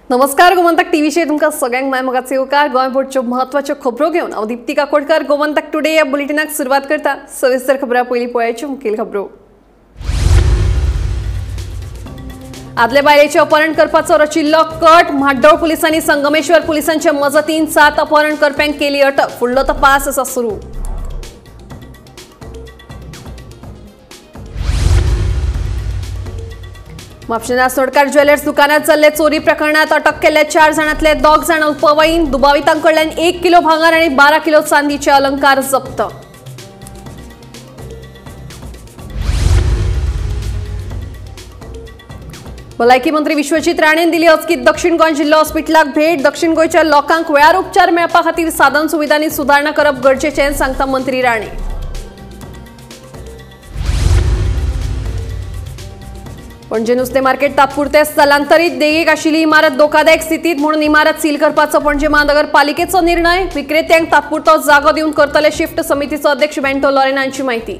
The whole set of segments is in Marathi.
नमस्कार, गोमंतक टीव्हीचे तुमका सगळ्यांक माय मोगाचे उपकार. गोंयभरच्यो म्हत्वाच्यो खबरो घेवन हांव दीप्ती काकोडकर गोमंतक टुडे या बुलेटिनाक सुरवात करता. सविस्तर खबरां पयलीं पळोवयाच्यो मुखेल खबरो. आदले बायलेचें अपहरण करपाचो रचिल्लो कट. म्हाड्डोळ पुलिसांनी संगमेश्वर पुलिसांच्या मजतीन 7 अपहरण करप्यांक केली अटक. फुडलो तपास आसा सुरू. म्हापशें नासनोडकार ज्वेलर्स दुकानात जाल्ले चोरी प्रकरणात अटक केल्ल्या 4 जाणांतले 2 जाण अल्पवयीन. दुबावितांकडल्यान 1 किलो भांगर आनी 12 किलो चांदीचे अलंकार जप्त. भलायकी मंत्री विश्वजीत राणेन दिली अचकीत दक्षिण गोंय जिल्लो हॉस्पिटलाक भेट. दक्षिण गोंयच्या लोकांक वेळार उपचार मेळपा खातीर साधन सुविधांनी सुदारणा करप गरजेचें, सांगता मंत्री राणे. पणजे नुस्तें मार्केट तात्पुरते स्थलांतरीत. देगेक आशिल्ली इमारत धोकादायक स्थितीत म्हणून इमारत सील करपाचो पणजे महानगरपालिकेचो निर्णय. विक्रेत्यांक तात्पुरतो जागो दिवन करतले शिफ्ट. समितीचो अध्यक्ष बेंटो लॉरेन हांची माहिती.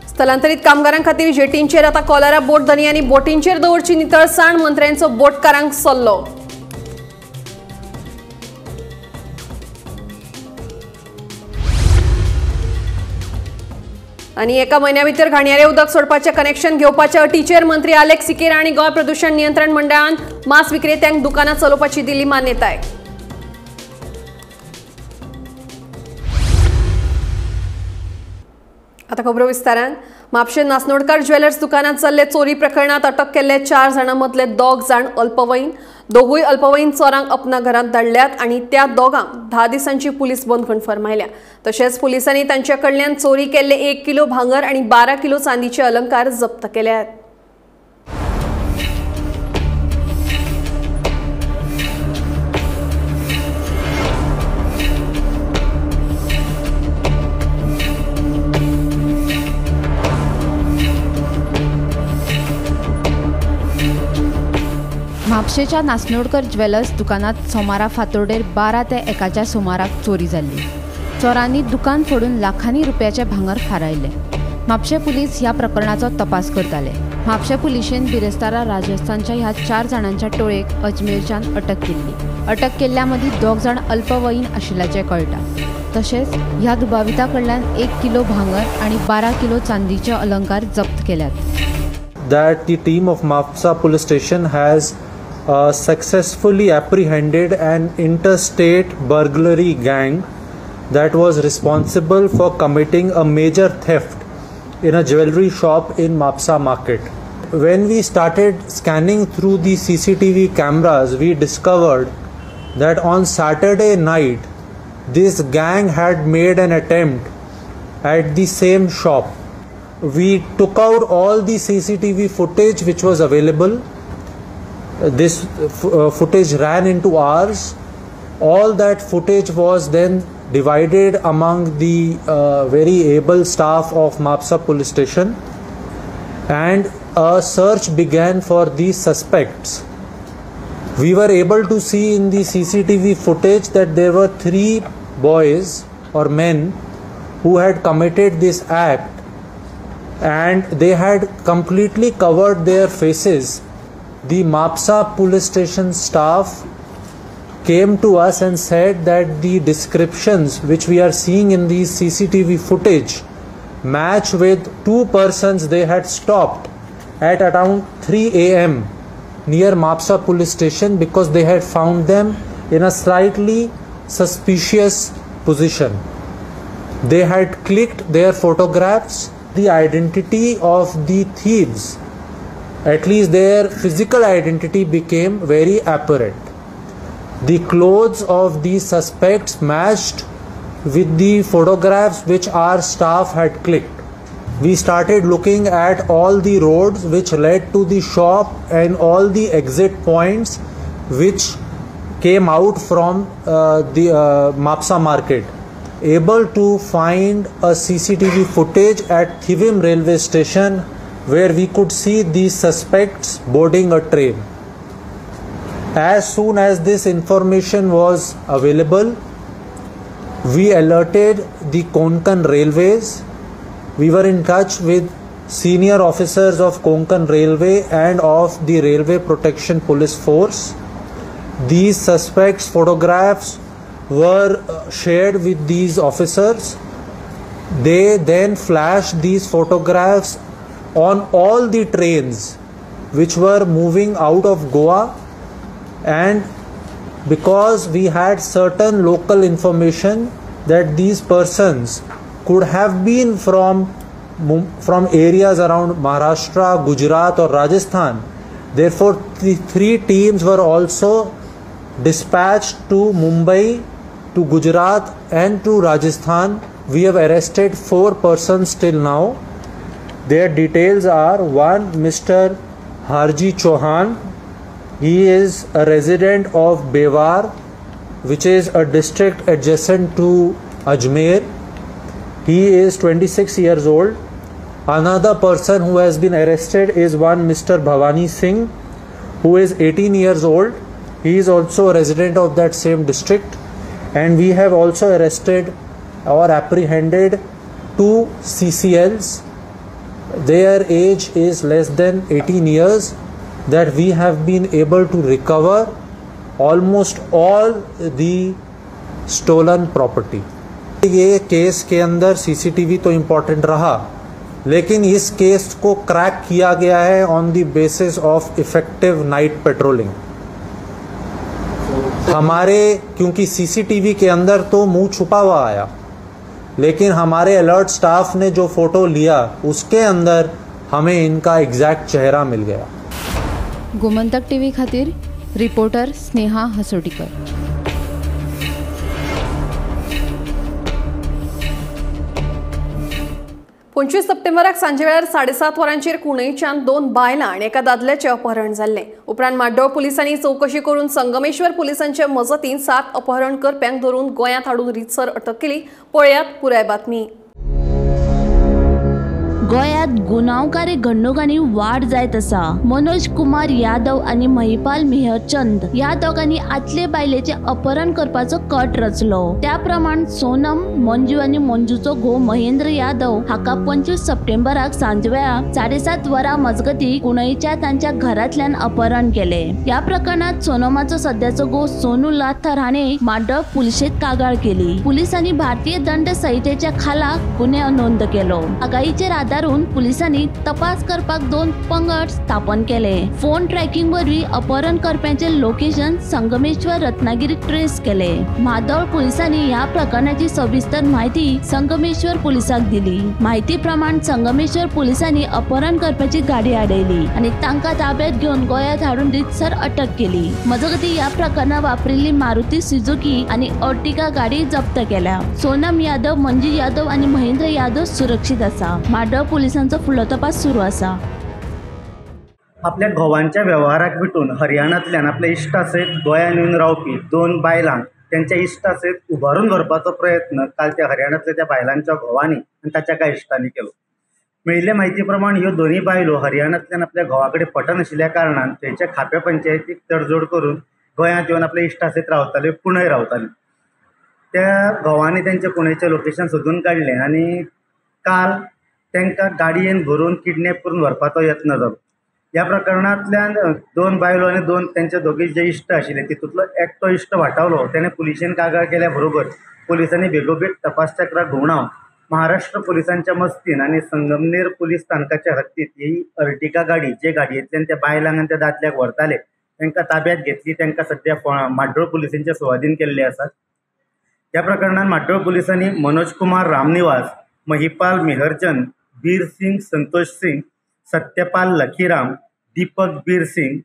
स्थलांतरीत कामगारां खातीर जेटींचेर आतां कॉलरा बोट धनी बोटींचेर दवरची नितळसाण. मंत्र्यांचो बोटकारांक सल्लो. आनी एका म्हयन्या भितर घाणयारे उदक सोडपाचें कनेक्शन घेवपाच्या अटीचेर मंत्री आलेख सिकेर आनी गोंय प्रदूषण नियंत्रण मंडळान मास विक्रेत्यांक दुकानां चलोवपाची दिली मान्यताय. आता खबरो विस्तारान. म्हापशें नासनोडकार ज्वेलर्स दुकानात जाल्ले चोरी प्रकरणात अटक केल्ले 4 जाणां मदले 2 जाण अल्पवयीन. दोगूय अल्पवयीन चोरांक अपना घरात धाडल्यात आनी त्या दोगांक 10 दिसांची पुलीस बंदखण फर्मायल्या. तशेंच पुलिसांनी तांच्या कडल्यान चोरी केल्ले 1 किलो भांगर आनी 12 किलो चांदीचे अलंकार जप्त केल्यात. म्हापशेच्या नासनोडकर ज्वेलर्स दुकानात सोमारा फातोर्डेर 12 ते 1च्या सुमाराक चोरी जाल्ली. चोरांनी दुकान फोडून लाखांनी रुपयाचे भांगर फारायले. म्हापशे पुलीस ह्या प्रकरणाचो तपास करताले. म्हापशे पुलिशेन बिरेस्तारा राजस्थानच्या ह्या 4 जाणांच्या टोळेक अजमेरच्यान अटक केल्ली. अटक केल्ल्या मदीं 2 जाण अल्पवयीन आशिल्ल्याचें कळटा. तशेंच ह्या दुबाविता कडल्यान 1 किलो भांगर आनी 12 किलो चांदीचे अलंकार जप्त केल्यात. That the team of Mapsa police station has successfully apprehended an interstate burglary gang that was responsible for committing a major theft in a jewelry shop in Mapsa market. When we started scanning through the CCTV cameras, we discovered that on Saturday night this gang had made an attempt at the same shop. We took out all the CCTV footage which was available. This footage ran into hours. All that footage was then divided among the very able staff of Mapsa police station, and a search began for these suspects. We were able to see in the CCTV footage that there were 3 boys or men who had committed this act, and they had completely covered their faces. The Mapsa police station staff came to us and said that the descriptions which we are seeing in these CCTV footage match with 2 persons they had stopped at around 3 AM near Mapsa police station because they had found them in a slightly suspicious position. They had clicked their photographs. The identity of the thieves, at least their physical identity, became very apparent. The clothes of these suspects matched with the photographs which our staff had clicked. We started looking at all the roads which led to the shop and all the exit points which came out from the Mapsa market, able to find a CCTV footage at Thivim railway station where we could see these suspects boarding a train. As soon as this information was available, we alerted the Konkan Railways. We were in touch with senior officers of Konkan Railway and of the Railway Protection Police Force. These suspects' photographs were shared with these officers. They then flashed these photographs on all the trains which were moving out of Goa, and because we had certain local information that these persons could have been from areas around Maharashtra, Gujarat or Rajasthan, therefore the 3 teams were also dispatched to Mumbai, to Gujarat and to Rajasthan. We have arrested 4 persons till now. Their details are: 1, Mr. Harji Chauhan. He is a resident of Bewar, which is a district adjacent to Ajmer. He is 26 years old. Another person who has been arrested is one Mr. Bhavani Singh, who is 18 years old. He is also a resident of that same district. And we have also arrested or apprehended 2 CCLs. Their age is less than 18 years, that we have been able to recover almost all the stolen property. ये केस के अंदर CCTV तो इम्पॉर्टेंट रहा, लेकिन इस केस को क्रैक किया गया है on the basis of effective Knight patrolling. हमारे क्योंकि CCTV के अंदर तो मुंह छुपा हुआ आया, लेकिन हमारे अलर्ट स्टाफ ने जो फोटो लिया उसके अंदर हमें इनका एग्जैक्ट चेहरा मिल गया. गोमंतक टीव्ही खातीर रिपोर्टर स्नेहा हसोटीकर. 25 सप्टेंबराक सांजे वेळार 7:30 वरांचेर कुणयच्यान 2 बायलां आनी एका दादल्याचें अपहरण जाल्लें. उपरांत माड्डोळ पुलिसांनी चौकशी करून संगमेश्वर पुलिसांचे मजतीन 7 अपहरण करप्यांक धरून गोंयांत हाडून रितसर अटक केली. पळयात पुराय बातमी. गोयात गुन्हावकारी घडणुकांनी वाढ जायत आसा. मनोज कुमार यादव आणि महिपाल मेहरचंद ह्या दोगांनी आदले बायलेचे अपहरण करपाचो कट रचलो. त्या प्रमाण सोनम, मंजू आणि मंजूचो घोव महेंद्र यादव हाका 25 सप्टेंबराक सांजवेळा 7:30 वरां मजगती कुणयच्या तांच्या घरांतल्यान अपहरण केले. या प्रकरणात सोनमाचो सध्याचो घोव सोनू लाथर हाणें माड्डोळ पुलिशेंत कागाळ केली. पुलिसांनी भारतीय दंड संहितेच्या खाला गुन्हे नोंद केलो. आगाईचेर आदारून पुलिसांनी तपास करपाक 2 पंगड स्थापन केले. फोन ट्रॅकिंग वरवीं अपहरण करप्यांचे लोकेशन संगमेश्वर रत्नागिरी ट्रेस केले. म्हादोळ पुलिसांनी ह्या प्रकरणाची सविस्तर माहिती संगमेश्वर पुलिसाक दिली. माहिती प्रमाण संगमेश्वर पुलिसांनी अपहरण करप्याची गाडी आडयली आणि तांकां ताब्यात घेवन गोंयांत हाडून रितसर अटक केली. मजगती या प्रकरणात वापरिल्ली मारुती सुझुकी आणि अर्टिगा गाडी जप्त केल्या. सोनम यादव, मंजू यादव आणि महेंद्र यादव सुरक्षित आसा. माड्डोळ पुलिसांचो फुडलो तपास सुरू आसा. आपल्या घोवांच्या व्यवहाराक विटून हरियाणांतल्यान आपल्या इश्टा सयत गोंयांत येवन रावपी 2 बायलांक त्यांच्या इश्टा सयत उबारून व्हरपाचो प्रयत्न काल त्या हरियाणांतल्या त्या बायलांच्या घोवांनी आनी ताच्या कांय इश्टांनी केलो. मेळिल्ले म्हायती प्रमाण ह्यो दोनूय बायलो हरियाणांतल्यान आपल्या घोवा कडेन पटनाशिल्ल्या कारणान थंयच्या खाप्या पंचायतीक तडजोड करून गोंयांत येवन आपल्या इश्टा सयत रावताल्यो, कुणय रावताल्यो. त्या घोवांनी त्यांचे कुणयचें लोकेशन सोदून काडलें आनी काल तांकां गाडयेन भरून किडनॅप करून व्हरपाचो यत्न जालो. ह्या प्रकरणांतल्यान 2 बायलो आनी 2 त्यांचे दोगी जे इश्ट आशिल्ले तितूंतलो एकटो इश्ट वाटावलो. ताणें पुलिशेन कागाळ केल्या बरोबर पुलिसांनी बेगोबेग तपास चक्राक घुवणावन महाराष्ट्र पुलिसांच्या मस्तीन आनी संगमनेर पुलीस स्थानकाच्या हद्दीत ही अर्टिगा गाडी जे गाडयेंतल्यान त्या बायलांक आनी त्या दादल्याक व्हरताले तांकां ताब्यात घेतली. तांकां सद्या माड्डोळ पुलिसांच्या सुवाधीन केल्ले आसात. ह्या प्रकरणात माड्डोळ पुलिसांनी मनोज कुमार रामनिवास, महिपाल मेहरचंद, बीर सिंग संतोष सिंग, सत्यपाल लखीराम, दीपक बीर सिंग,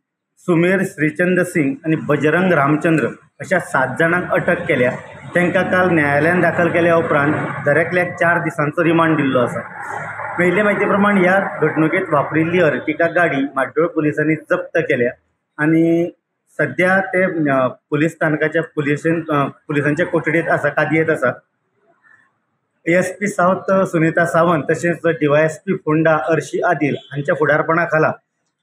सुमेर श्रीचंद सिंग आणि बजरंग रामचंद्र अशा 7 जाणांक अटक केल्या. तांकां काल न्यायालयान दाखल केल्या उपरांत दरेकल्याक 4 दिसांचो रिमांड दिल्लो आसा. मेळिल्ले म्हायती प्रमाण ह्या घडणुकेंत वापरिल्ली अर्टिगा गाडी माड्डोळ पुलिसांनी जप्त केल्या आनी सद्या ते पुलीस स्थानकाच्या पुलिसांच्या कोठडीत आसा, कादयेत आसा. ASP सावथ सुनीता सावंत तशेंच DYSP फोंडा अर्शी आदिल हांच्या फुडारपणा खाला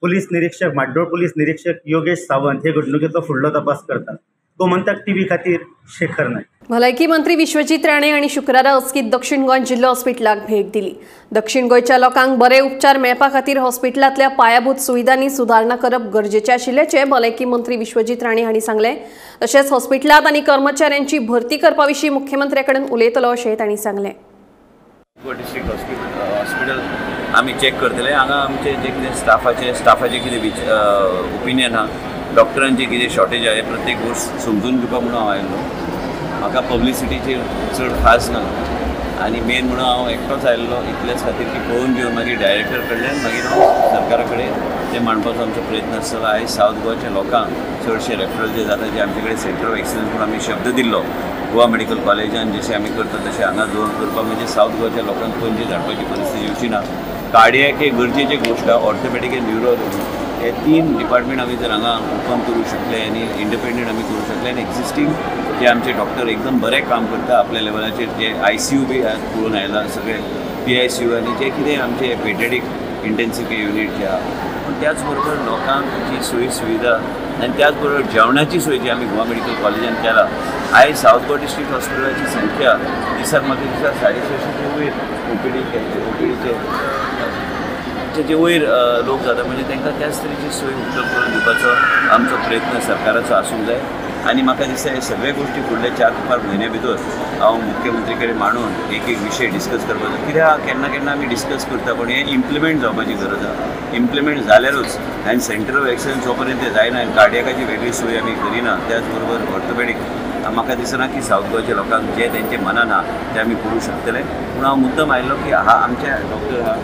पोलीस निरीक्षक म्हाड्डोळ पोलीस निरीक्षक योगेश सावंत हे घडणुकेचो फुडलो तपास करतात. गोमंतक टीव्ही खातीर शेखर नायक. भलायकी मंत्री विश्वजीत राणे हांणी शुक्रारा अचकीत दक्षिण गोंय जिल्लो हॉस्पिटलाक भेट दिली. दक्षिण गोंयच्या लोकांक बरे उपचार मेळपा खातीर हॉस्पिटलांतल्या पायाभूत सुविधांनी सुदारणा करप गरजेचें आशिल्ल्याचें भलायकी मंत्री विश्वजीत राणे हांणी सांगलें. तशेंच हॉस्पिटलांत आनी कर्मचाऱ्यांची भरती करपा विशीं मुख्यमंत्र्या कडेन उलयतलो अशेंय तांणी सांगलें. डिस्ट्रिक्ट हॉस्पिटल आमी चेक करतले. हांगा आमचे जे कितें स्टाफाचे कितें ओपिनियन आहा, डॉक्टरांची कितें शॉर्टेज आहे, प्रत्येक गोष्ट समजून घेवपाक म्हणून हांव आयिल्लो. म्हाका पब्लिसिटीचेर चड खास ना आनी मेन म्हणून हांव एकटोच आयिल्लो इतलेच खातीर की पळोवन घेवन मागीर डायरेक्टर कडल्यान मागीर हांव सरकारा कडेन तें मांडपाचो आमचो प्रयत्न आसतलो. आयज सावथ गोंयच्या लोकांक चडशे रेफरल जे जाता जे आमचे कडेन सेंटर ऑफ एक्सलन्स म्हणून आमी शब्द दिल्लो गोवा मेडिकल कॉलेजान जशें आमी करता तशें हांगा जोड करपाक म्हणजे सावथ गोंयच्या लोकांक पणजे धाडपाची परिस्थिती येवची ना. कार्डियॅक एक गरजेची गोश्ट आहा, ऑर्थोपॅडीक आनी न्यूरो हे 3 डिपार्टमेंट आमी जर हांगा ओपन करूं शकले आनी इंडिपेंडंट आमी करूं शकले आनी एक्झिस्टींग जे आमचे डॉक्टर एकदम बरें काम करता आपल्या लेवलाचेर, जे ICU बी करून आयला सगळे PICU आनी जे कितें आमचे पेडियाट्रीक इंटेन्सिव केअर युनिट जे आहा, पूण त्याच बरोबर लोकांची सोयी सुविधा आनी त्याच बरोबर जेवणाची सोय जी आमी गोवा मेडिकल कॉलेजान केला. आयज सावथ गोवा डिस्ट्रिक्ट हॉस्पिटलाची संख्या दिसाक म्हाका दिसता 650चे वयर ओपीडीचे जे वयर लोक जाता म्हणजे तांकां त्याच तरेची सोय उपलब्ध करून दिवपाचो आमचो प्रयत्न सरकाराचो आसूंक जाय. आनी म्हाका दिसता हे सगळे गोश्टी फुडले 4 ते 5 म्हयने भितर हांव मुख्यमंत्री कडेन मांडून एक विशय डिस्कस करपाचो. कित्याक केन्ना केन्ना आमी डिस्कस करता पण हे इम्प्लिमेंट जावपाची गरज आहा. इम्प्लिमेंट जाल्यारूच आनी सेंटर ऑफ एक्सलन्स जो पर्यंत ते जायना आनी कार्डियाकाची वेगळी सोय आमी करिना, त्याच बरोबर ऑर्थोपॅडीक म्हाका दिसना की सावथ गोंयच्या लोकांक जे तेंचे मनान आहा ते आमी करूं शकतले. पूण हांव मुद्दम आयिल्लो की आमचे डॉक्टर आहा,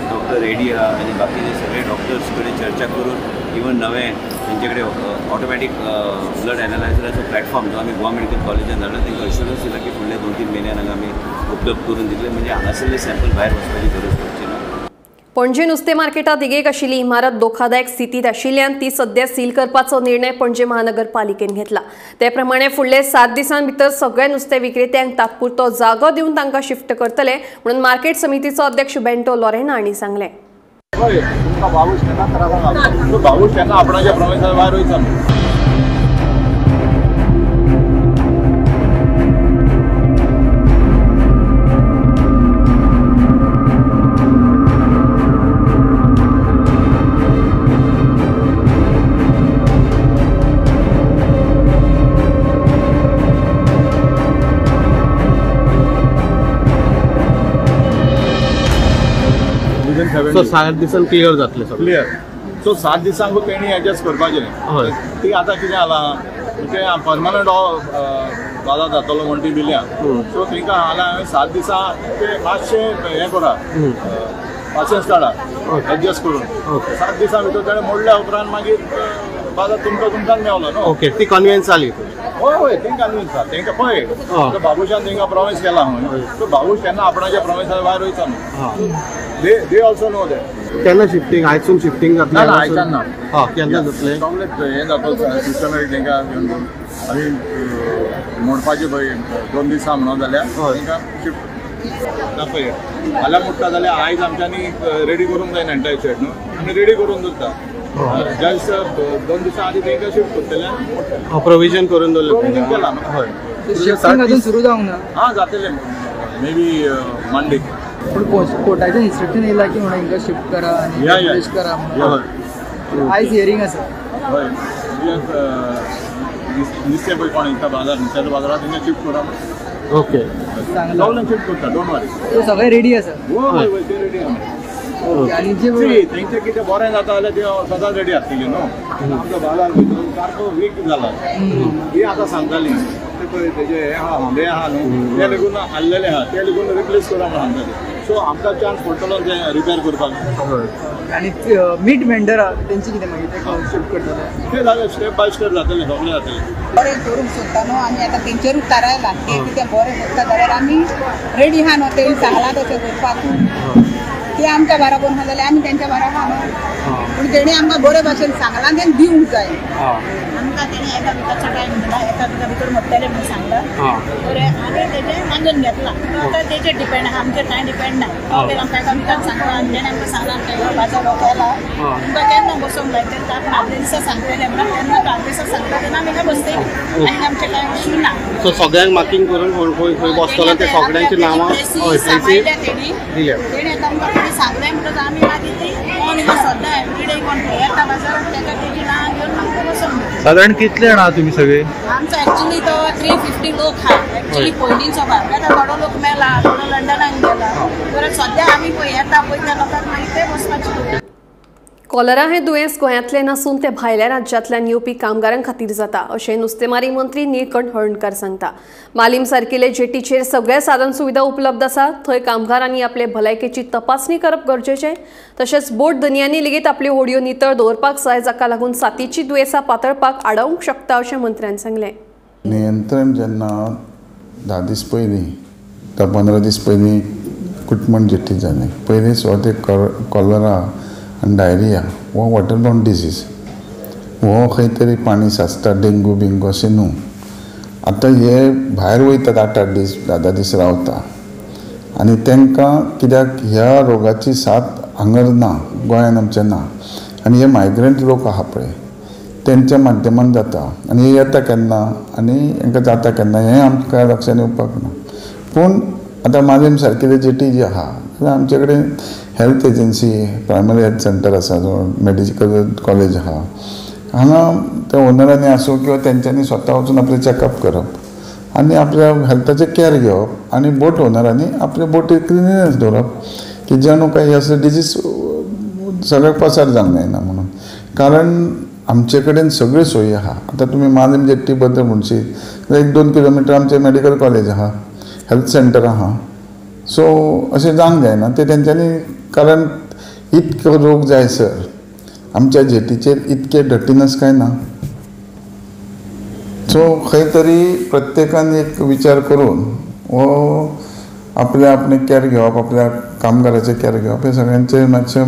डॉक्टर रेड्डी आहा आनी बाकीचे सगळे डॉक्टर्स कडेन चर्चा करून इवन नवें तेंचे कडेन ऑटोमॅटीक ब्लड एनालायझराचो प्लॅटफॉर्म जो आमी गोवा मेडिकल कॉलेजान धाडला तांकां अश्युरन्स दिला की फुडल्या 2-3 म्हयन्यान हांगा आमी उपलब्ध करून दितले, म्हणजे हांगासरले सॅम्पल भायर वचपाची गरज पडची ना. पणजे नुस्तें मार्केटांत तिगेक आशिल्ली इमारत धोकादायक स्थितीत आशिल्ल्यान ती सध्या सील करपाचो निर्णय पणजे महानगरपालिकेन घेतला. ते प्रमाणे फुडले 7 दिसां भितर सगळे नुस्तें विक्रेत्यांक तात्पुरतो जागो दिवन तांकां शिफ्ट करतले म्हणून मार्केट समितीचो अध्यक्ष बेंटो लॉरेना हांणी सांगलें. आपणाच्या प्रवेशाच्या भायर वयता. सो 7 दिसान क्लियर जातले सगळे. क्लियर. सो 7 दिसांक तेणी एडजस्ट करपाचें. हय. ती आतां कितें जालां ते परमनंट बाजार जातलो म्हण ती बिल्यां. सो तांकां हांगा हांवें 7 दिसां ते मातशें हें करा, पासियन्स काडा एडजस्ट करून. 7 दिसां भितर तेणें मोडल्या उपरांत मागीर बाजार तुमकां मेवलो न्हू. ओके, ती कन्विन्स जाली. हय हय, तांकां कन्विन्स जाता. तांकां पळय बाबुशान तांकां प्रॉमिस केला खंय, सो बाबूश केन्ना आपणाच्या प्रॉमिसाच्या भायर वयता न्हू. They also know that. केन्ना शिफ्टिंग आयसून शिफ्टिंग जातलें? ना आयच्यान ना. केन्ना जातलें? सगळें हें जातो सिस्टमॅटीक तांकां घेवन आमी मोडपाचें पळय 2 दिसां म्हणून जाल्यार तांकां शिफ्ट ना पळय फाल्यां मोडटा जाल्यार आयज आमच्यांनी रेडी करूंक जाय एंटायर शेड न्हू, आमी रेडी करून दवरता. जस्ट 2 दिसां आदी तांकां शिफ्ट करतले. प्रोविजन करून दवरलें केला. हय, अजून सुरू जावंक ना. हां जातलें मे बी मंडे. पण कोर्टाचें इन्स्ट्रक्शन येयला की म्हणून हिंगा शिफ्ट करा आनी रिप्लेस करा म्हणून. आयज हियरींग आसा. हय, नुस्तें पळय कोण येता बाजार नुस्त्याच्या बाजारात तांकां शिफ्ट करा. ओके, सगळ्यांक शिफ्ट करता, डोंट वरी. सगळे रेडी आसा. हय हय, ते रेडी आहा. आनी जे तेंचें कितें बरें जाता जाल्यार ते सदांच रेडी आसतली न्हू. आमचो बाजार भितर सारको वीक जाला. ती आतां सांगताली ते पळय तेजे हे आहा होंडे आहा न्हू, ते लेगून हाडलेले आहा, ते लेगून रिप्लेस करा म्हणून सांगताली. सो आमकां चान्स पडटलो ते रिपेर करपाक. आनी मीट वेंडर आहा तेंची कितें मागीर ते शिफ्ट करतले? ते जालें स्टेप बाय स्टेप जातलें, सगळें जातलें. बरें करूंक सोदता न्हू आमी आतां तेंचेरूच थारायला ते कितें बरें सोदता जाल्यार आमी रेडी आहा न्हू. तेणी सांगलां तशें करपाक. ते आमच्या बराबर आहा जाल्यार आमी तेंच्या बराबर आहा न्हू. पूण तेणी आमकां बरे भाशेन सांगलां तें दिवंक जाय. आमकां तेणी एका टायम दिला, एका भितर मोडटलें म्हणून सांगला. तर आमी तेजें मानून घेतला. आतां तेजेर डिपेंड आहा, आमचेर कांय डिपेंड ना. तें आमकां एका भितर सांगला आनी तेणें आमकां सांगला आमच्या बाजार हो केला. तुमकां केन्ना बसूंक जाय तें आमी आदले दिसा सांगतलें म्हणून तेन्ना आदले दिसा सांगता तेन्ना आमी काय बसतलीं आनी आमचें कांय इश्यू ना. सो सगळ्यांक मार्किंग करून खंय बसतलो ते सगळ्यांची नांवां तेणें आमकां कोणी सांगलें म्हणटच आमी मागीर ती कोण सद्दां एवरीडे कोण येता बाजारात तेका तेजी नांवां घेवन आमकां बसूंक जाय. साधारण कितले जाण आहात तुमी सगळे? आमचो एक्चुअली तो 350 लोक हा. एक्चुअली पयलींचो भाग आतां थोडो लोक मेला, थोडो लंडनाक गेला. तर सद्या आमी पळय येता पळय त्या लोकांक मागीर ते बसपाचें. कॉलरा हे दुयेंस गोंयांतले नसून ते भायल्या राज्यांतल्यान येवपी कामगारां खातीर जाता अशें नुस्तेमारी मंत्री निळकंठ हळर्णकार सांगता. मालीम सारकिले जेटीचेर सगळे साधन सुविधा उपलब्ध आसा. थंय कामगारांनी आपले भलायकेची तपासणी करप गरजेचें. तशेंच बोट दर्यांनी लेगीत आपल्यो होडयो नितळ दवरपाक जाय, जाका लागून साथीची दुयेंसां पातळपाक आडावंक शकता अशें मंत्र्यान सांगलें. नियंत्रण जेन्ना 10 दीस पयलीं 15 दीस पयलीं कुटमण जेट्टी जाली, पयलीं सुवाते कॉलरा आनी डायरिया हो वॉटरबॉर्न डिजीज हो खंय तरी पाणी साचता, डेंगू बिंगू अशें न्हू. आतां हे भायर वयतात 8-8 दीस 10-10 दीस रावता आनी तांकां कित्याक ह्या रोगाची साथ हांगर ना, गोंयांत आमच्या ना. आनी हे मायग्रंट लोक आहा पळय तेंच्या माध्यमान जाता आनी हे येता केन्ना आनी हांकां जाता केन्ना हें आमकां लक्षांत येवपाक ना. पूण आतां मालीम सारकिले जेटी जी आहा जाल्यार आमचे कडेन health agency, primary health centre आसा, जो मेडिकल कॉलेज आहा, हांगा त्या ओनरांनी आसूं किंवा तेंच्यांनी स्वता वचून आपलें चॅकअप करप आनी आपल्या हेल्थाचें केअर घेवप आनी बोट ओनरांनी आपले बोटी क्लिनिनेस दवरप की जेन्ना काही असले डिजीज सगळ्याक पसार जावंक जायना म्हणून. कारण आमचे कडेन सगळ्यो सोयी आहा. आतां तुमी मालीम जेट्टी बद्दल म्हणशीत जाल्यार 1-2 किलोमिटर आमचें मेडिकल कॉलेज आहा, हेल्थ सेंटर आहा. सो अशें जावंक जायना ते तेंच्यांनी. कारण इतको रोग जायसर आमच्या जेटीचेर इतके डर्टीनस काय ना. सो खंय तरी प्रत्येकान एक विचार करून हो आपलें केअर घेवप, आपल्या कामगाराचें केअर घेवप, हे सगळ्यांचें मातशें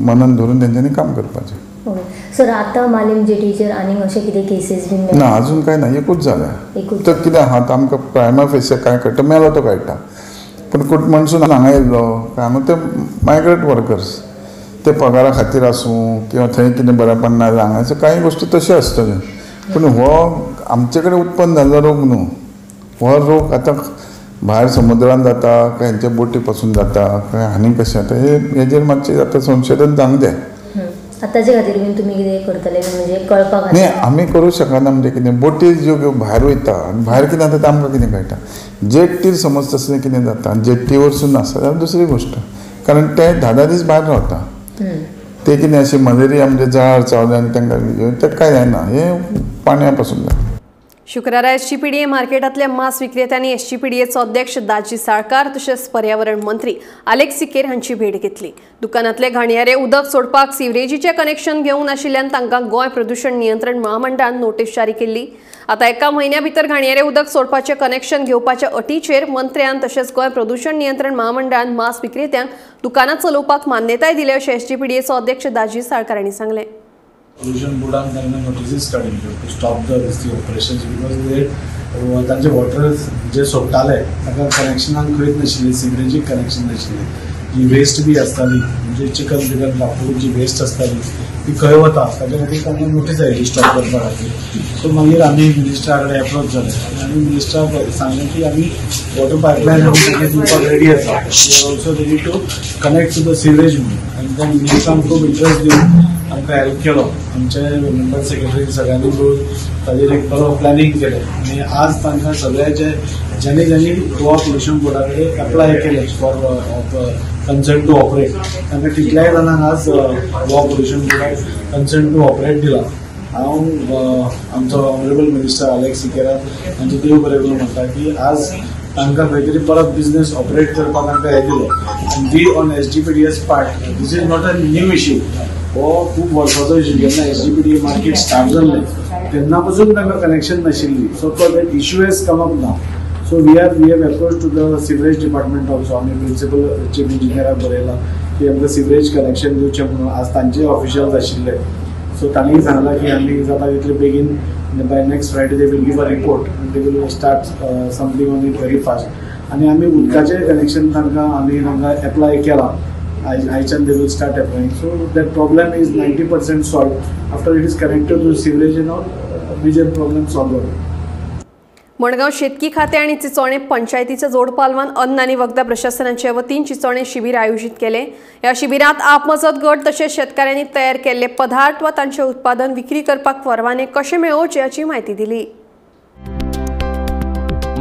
मनान धरून तेंच्यांनी काम करपाचें. सर आतां मालीम जेटीचेर आनीक अशें कितें केसीस बीन ना, अजून काय ना, एकूच जाल्या. तर कितें आहा आमकां प्रायमा फेसिया काय कळटा, मेलो तो कळटा. पूण कुटमणसून हांगा येयल्लो काय हांगा ते मायग्रंट वर्कर्स ते पगारा खातीर आसूं किंवा थंय कितें बरें पडना हांगाच्यो कांय गोश्टी तश्यो आसतल्यो. पूण हो आमचे कडेन उत्पन्न जाल्लो रोग न्हू. हो रोग आतां भायर समुद्रान जाता काय हेंच्या बोटी पासून जाता काय आनी कशें जाता हेजेर मातशें आतां संशोधन जावंक जाय. आतांचे खातीर बीन तुमी कितें करतले म्हणजे कळपा खातीर? न्ही, आमी करूं शकना. म्हणजे कितें बोटी ज्यो भायर वयता आनी भायर कितें जाता तें आमकां कितें कळटा. जेट्टीर समज तसलें कितें जाता आनी जेट्टी वरसून आसा जाल्यार दुसरी गोश्ट. कारण ते 10-10 दीस भायर रावता. ते कितें अशें मलेरिया म्हणजे जळार चावलें आनी तांकां तें कांय जायना. हें पाणया पासून जाता. शुक्रारा एसजीपीडीए मार्केटांतल्या मांस विक्रेत्यांनी एसजीपीडीएचो अध्यक्ष दाजी साळकार तशेंच पर्यावरण मंत्री आलेक्स सिकेर हांची भेट घेतली. दुकानांतले घाणयारे उदक सोडपाक सिवरेजीचें कनेक्शन घेवंक नाशिल्ल्यान तांकां गोंय प्रदूषण नियंत्रण महामंडळान नोटीस जारी केल्ली. आतां 1 म्हयन्या भितर घाणयारे उदक सोडपाचें कनेक्शन घेवपाच्या अटीचेर मंत्र्यान तशेंच गोंय प्रदूषण नियंत्रण महामंडळान मांस विक्रेत्यांक दुकानां चलोवपाक मान्यताय दिली अशें एसजीपीडीएचो अध्यक्ष दाजी साळकार हांणी सांगलें. Pollution board and notices काढले to stop the operations because they तांचे वॉटर जे सोडटाले ताका कनेक्शनाक खंयच नाशिल्ले, सिवरेजीक कनेक्शन नाशिल्ले. जी वेस्ट बी आसताली म्हणजे चिकन बिकन लाकूड जी वेस्ट आसताली ती खंय वता ताच्या खातीर तांकां नोटीस आयली स्टॉप करपा खातीर. सो मागीर आमी मिनिस्टरा कडेन एप्रोच जाले आनी मिनिस्टराक सांगलें की आमी वॉटर पायपलायन आमी दिवपाक रेडी आसा. We are also ready to connect to the sewerage म्हणून. आनी त्या मिनिस्टरान खूब इंट्रस्ट दिवन आमकां हेल्प केलो. आमचे मेंबर सेक्रेटरी सगळ्यांनी मिळून ताजेर एक बरो प्लॅनिंग केलें आनी आज तांकां सगळ्याचे ज्यांनी ज्यांनी गोवा पोल्युशन बोर्डा कडेन एप्लाय केले फॉर कन्सेंट टू ऑपरेट तांकां तितल्याय जाणांक आज गोवा पोल्युशन बोर्डाक कन्सेंट टू ऑपरेट दिला. हांव आमचो ऑनरेबल मिनिस्टर आलेक्स सिकेरा हांचे देव बरें करून म्हणटा की आज तांकां खंय तरी परत बिझनेस ऑपरेट करपाक तांकां हें दिलें. आनी we on SGPDS part this is not a new issue. हो खूब वर्साचो इश्यू. जेन्ना एसजीपीडीए मार्केट स्टार्ट जाल्लें तेन्ना पासून तांकां कनेक्शन नाशिल्ली. So that issue has come up now. So we have approach to the sewerage department also. आमी प्रिन्सिपल चीफ इंजिनियराक बरयलां की आमकां सिवरेज कनेक्शन दिवचें म्हणून. आज तांचे ऑफिशियल्स आशिल्ले. सो तांणी सांगलां की आमी जाता तितले बेगीन by next Friday they will give a report and they will start something on it very fast. आनी आमी उदकाचें कनेक्शन तांकां एप्लाय केलां. आयच्यान they will start applying. So that problem is 90% solve. After it is connected to sewerage and all major problem solve जालो. मडगांव शेतकी खाते आणि चिंचोणे पंचायतीच्या जोड पालवान अन्न आणि वखदा प्रशासनाच्या वतीन चिंचोणे शिबीर आयोजित केले. या शिबिरात आपमजत गट तसेच शेतकऱ्यांनी तयार केलेले पदार्थ व तांचे उत्पादन विक्री करपाक परवाने कशे मेळोवचे याची माहिती दिली.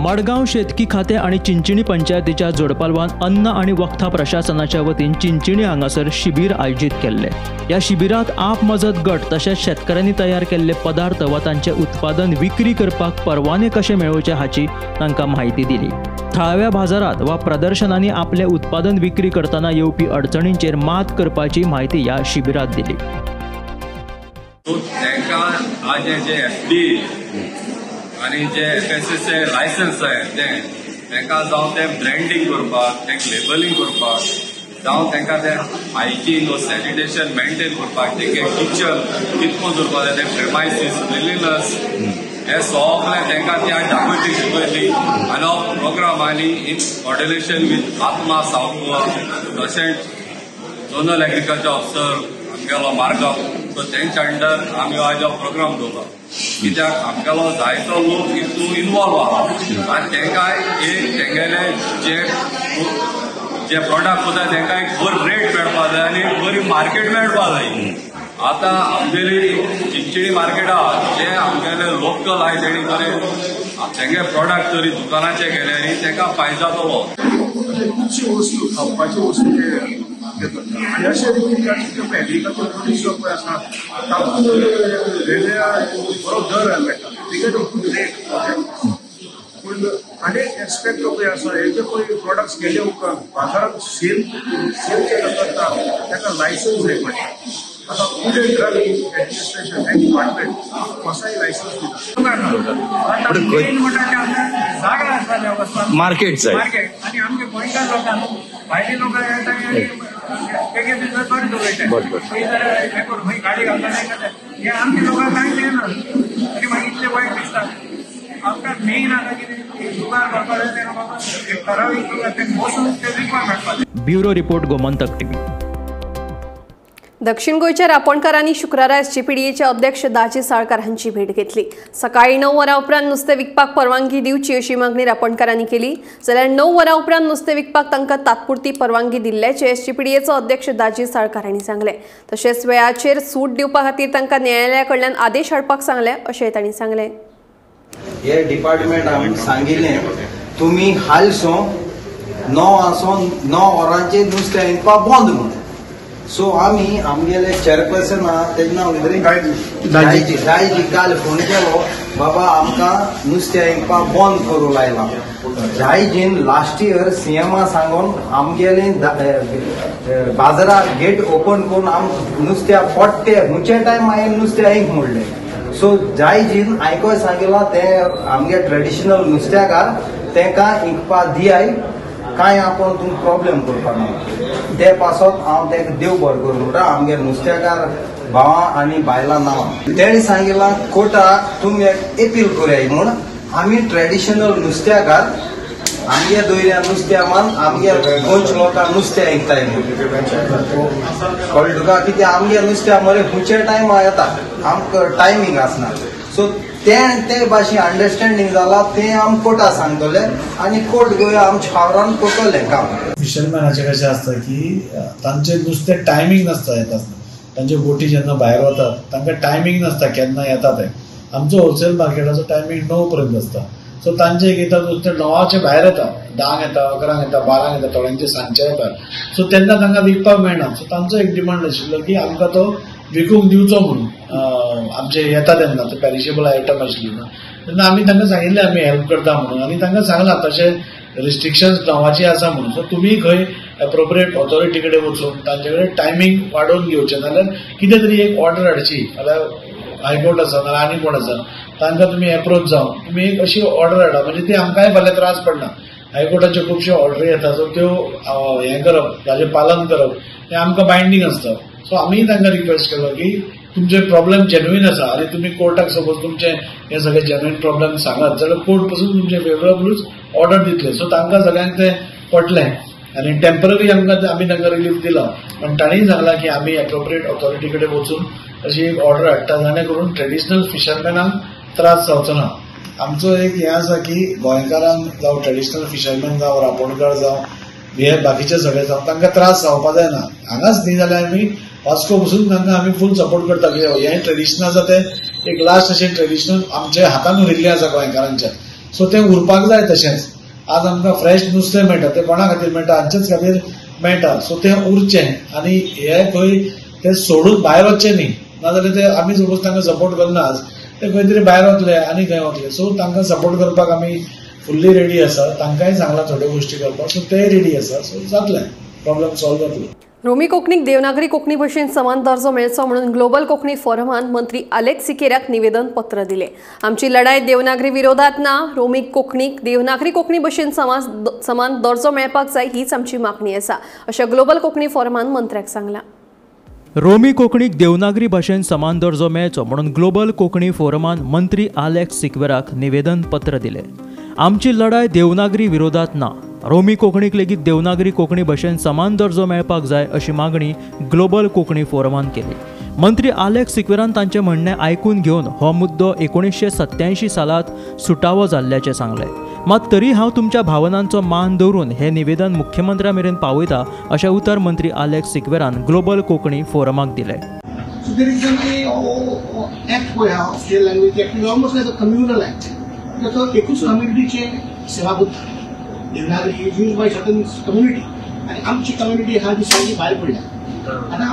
मडगांव शेतकी खाते आणि चिंचिणी पंचायतीच्या जोडपालवान अन्न आणि वखदा प्रशासनाच्या वतीन चिंचिणी हांगासर शिबीर आयोजित केले. या शिबिरात आपमजत गट तसेच शेतकऱ्यांनी तयार केलेले पदार्थ व तांचे उत्पादन विक्री करपाक परवाने कशे मेळोवचे हाची तांकां माहिती दिली. थळाव्या बाजारात वा प्रदर्शनांनी आपले उत्पादन विक्री करताना येवपी अडचणींचेर मात करपाची माहिती या शिबिरात दिली. आणि जे FSSAI लायसन्स आहे तांकां जावं ते ब्रँडिंग करपाक, तांकां लेबलिंग करपाक, जावं तांकां ते हायजीन व सॅनिटेशन मेंटेन करपाक, तांकां किचन कितको दवरपाक जाय, ते प्रेमायसीस क्लिनलीनेस हे सगळे तांकां त्या दाखोवची शिकयली. आनी हो प्रोग्रामांनी इन कॉर्डिनेशन वीथ आत्मा सावथ गोवा तशेंच झोनल एग्रीकल्चर ऑफिसर आमगेलो मार्गांव, सो तेंच्या अंडर आमी आज हो प्रोग्राम दवरला. कित्याक आमगेलो जायतो लोक हितून इनवॉल्व आहा आनी तांकां तेंगेले जे प्रॉडक्ट आसा तांकां एक बरी रेट मेळपाक जाय आनी बरी मार्केट मेळपाक जाय. आतां आमगेली चिंचिणी मार्केट आहा जे आमगेले लोकल आहाय तेणी बरे तेंगे प्रॉडक्ट जरी दुकानाचे गेले न्ही तांकां फायदो जातलो. खुबशी वस्तू खावपाची वस्तू आणि अशे रितीन एग्रीकल्चर प्रोड्यूस जो पळय आसा तातूंत वेगळ्या बरो दर मेळटा टिकेट रेट. पूण आनीक एक्सपेक्ट पळय आसा हे जे पळय प्रॉडक्ट्स गेले उपरांत बाजारांत सेल जे करता ताका लायसन्स जाय पडटा. आतां फूड एंड ड्रग एडमिनिस्ट्रेशन हे डिपार्टमेंट कसाय लायसन्स दिता. जागा आसा वेवस्था मार्केट आनी आमच्या गोंयकार लोकांक भायले लोक येता आनी तेगे बिजनस बरें दवरता. खंय गाडी घालता हे आमच्या लोकांक कांय मेळना आनी मागीर इतले वायट दिसता. आमकां मेन आतां कितें दुकान भरपाक जाय तेन्ना बाबा एक ठरावीक लोक बसून ते विकपाक मेळपाक. Bureau report Gomantak TV. दक्षिण गोंयच्या रापणकारांनी शुक्रारा SGPDAचे अध्यक्ष दाजी साळकार हांची भेट घेतली. सकाळी 9 वरां उपरांत नुस्तें विकपाक परवानगी दिवची अशी मागणी रापणकारांनी केली. जाल्यार 9 वरां उपरांत नुस्तें विकपाक तांकां तात्पुरती परवानगी दिल्ल्याचे SGPDAचो अध्यक्ष दाजी साळकार हांणी सांगले. तशेंच वेळाचेर सूट दिवपा खातीर तांकां न्यायालया कडल्यान आदेश हाडपाक सांगले अशेंय तांणी सांगले. हे डिपार्टमेंटान सांगिल्लें तुमी हालसो 9 वरांचेर नुस्तें विकपाक बंद म्हणून. सो आमी आमगेले चेअरपर्सन आहा तेजें नांव कितें दायजी काल फोन केलो बाबा आमकां नुस्तें विकपाक बंद करूं लायला. दायजीन लास्ट इयर CMा सांगून आमगेले बाजाराक गेट ओपन करून आम नुस्त्या पडटे हुंचे टायम हांवें नुस्तें ऐक म्हणलें. सो दायजीन आयकोय सांगिल्ला ते आमगे ट्रेडिशनल नुस्त्याकार तांकां विकपाक दियाय काय आपण तुमकां प्रॉब्लेम करपाक ना. ते पासत हांव ताका देव बरें करूं म्हणटा आमगे नुस्तेकार भावां आनी बायलां नांवां. तेणी सांगिल्लां कोर्टाक तुमी एक एपील करूया म्हूण. आमी ट्रेडिशनल नुस्त्याकार आमगे दोयऱ्या नुस्त्यामान आमगे गोंयच्या लोकांक नुस्तें विकताय कळ्ळें तुका. कित्याक आमगे नुस्त्या मरे खुंयचे टायम येता आमकां टायमींग आसना. सो ते भाशेन अंडरस्टँडींग जाला ते आम कोर्टाक सांगतले आनी कोर्ट गोंया आमच्या फावरान करतले काम. फिशरमॅनाचें कशें आसता की तांचे नुस्तें टायमींग नासता येता तांचे बोटी जेन्ना भायर वतात तांकां टायमींग नासता केन्ना येता ते. आमचो होलसेल मार्केटाचो टायमींग 9 पर्यंत आसता. सो तांचे एक येता नुस्तें 9च्या भायर येता, 10 येता, 11 येता, 12 येता, थोड्यांचे सांजचे येता. सो तेन्ना तांकां विकपाक मेळना. सो तांचो एक डिमांड आशिल्लो की आमकां तो विकूंक दिवचो म्हणून. आमचे येता तेन्ना ते पॅरिशेबल आयटम आशिल्ली न्हू तेन्ना आमी तांकां सांगिल्लें आमी हेल्प करता म्हणून. आनी तांकां सांगलां तशें रिस्ट्रिक्शन्स नांवाची आसा म्हणून. सो तुमी खंय एप्रोप्रिएट ऑथॉरिटी कडेन वचून तांचे कडेन टायमींग वाडोवन घेवचें नाल्यार कितें तरी एक ऑर्डर हाडची. जाल्यार हायकोर्ट आसा नाल्यार आनी कोण आसा तांकां तुमी एप्रोच जावन तुमी एक अशी ऑर्डर हाडा म्हणजे ती आमकांय फाल्यां त्रास पडना. हायकोर्टाच्यो खुबश्यो ऑर्डरी येता सो त्यो हें करप ताजें पालन करप हें आमकां बायंडींग आसता. सो आमी तांकां रिक्वेस्ट केलो की तुमचे प्रॉब्लेम जेन्युइन आसा आनी तुमी कोर्टाक सपोज तुमचे हे सगळे जेन्युइन प्रॉब्लेम सांगात जाल्यार कोर्ट पासून तुमचे फेवरेबलूच ऑर्डर दितले. सो तांकां सगळ्यांक ते पटलें आनी टेम्पररी आमी तांकां रिलीफ दिला. पण ताणीय सांगला की आमी एप्रोप्रिएट ऑथॉरिटी कडेन वचून अशी एक ऑर्डर हाडटा जाणे करून ट्रेडिशनल फिशरमॅनांक त्रास जावचो ना. आमचो एक हें आसा की गोंयकारांक जावं ट्रेडिशनल फिशरमॅन जावं रांपोणकार जावं हे बाकीचे सगळे जावं तांकां त्रास जावपा जायना. हांगाच न्ही जाल्यार आमी वास्को पसून तांकां आमी फूल सपोर्ट करता की हें ट्रेडिशन आसा तें एक लास्ट अशें ट्रेडिशनल आमचे हातान उरिल्लें आसा गोंयकारांच्या. सो तें उरपाक जाय तशेंच. आज आमकां फ्रेश नुस्तें मेळटा तें कोणा खातीर मेळटा हांचेच खातीर मेळटा. सो तें उरचें आनी हे खंय ते सोडून भायर वचचें न्ही. नाजाल्यार ते आमी सपोज तांकां सपोर्ट करना आज ते खंय तरी भायर वतले आनी खंय वतले. सो तांकां सपोर्ट करपाक आमी फुल्ली रेडी आसा. तांकांय सांगला थोड्यो गोश्टी करपाक. सो ते रेडी आसा. सो जातलें प्रॉब्लेम सॉल्व जातलो. रोमी कोंकणीक देवनागरी कोंकणी भशेन समान दर्जो मेळचो म्हणून ग्लोबल कोंकणी फोरमान मंत्री आलेक्स सिकेराक निवेदन पत्र दिले. आमची लढाई देवनागरी विरोधात ना. रोमी कोंकणीक देवनागरी कोंकणी भशेन समान दर्जो मेळपाक जाय हीच आमची मागणी आसा अशें ग्लोबल कोंकणी फोरमान मंत्र्याक सांगला. रोमी कोंकणीक देवनागरी भाशेन समान दर्जो मेळचो म्हणून ग्लोबल कोंकणी फोरमान मंत्री आलेक्स सिक्वेराक निवेदन पत्र दिले. आमची लढाय देवनागरी विरोधात ना. रोमी कोंकणीक लेगीत देवनागरी कोंकणी भाशेन समान दर्जो मेळपाक जाय अशी मागणी ग्लोबल कोंकणी फोरमान केली. मंत्री आलेक्स सिक्वेरान तांचें म्हणणें आयकून घेवन हो मुद्दो 1987 सालांत सुटावो जाल्ल्याचें सांगलें. मात तरी हांव तुमच्या भावनांचो मान दवरून हे निवेदन मुख्यमंत्र्या मेरेन पावयता अशें उतर मंत्री आलेक्स सिक्वेरान ग्लोबल कोंकणी फोरमाक दिलें. So there is an act for our language actually almost like a communal act. So एकूच कम्युनिटीचे सेवाबुद्ध Devanagari is use by certain community आणि आमची कम्युनिटी हा दिसांनी भायर पडल्या. आता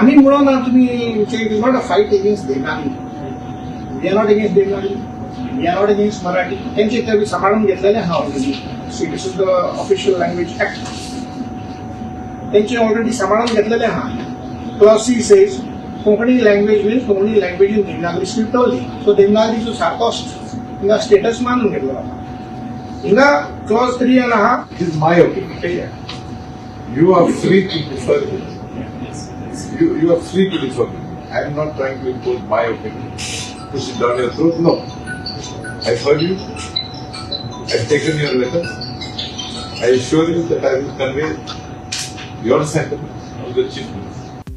आम्ही म्हणून तुम्ही it is not a fight against Devanagari. We are not against Devanagari. We are not against Marathi. त्यांचे तर सांभाळून घेतलेले हा already. See this is the official language act. त्यांचे ऑलरेडी सांभाळून घेतलेले हा. Clause C says Konkani language means Konkani language in Devanagari script only. So देवनागरीचो सारको हिंगा स्टेटस मानून घेतलो. हिंगा clause 3 and a half. It is my opinion. You are free to differ. You are free to differ. I am not trying to impose my opinion. Push it down your throat. No. I've heard you. I've taken your letter. I assure you that I will convey your sentiments to the chief minister.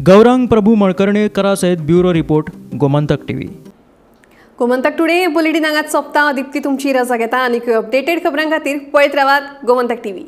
Gaurang Prabhu मळकर्णेकरा सयत bureau report Gomantak TV. Gomantak today bulletin हांगाच सोंपता. दिप्ती तुमची रजा घेता आनी अपडेटेड खबरां खातीर पळयत रावात गोमंतक टीव्ही.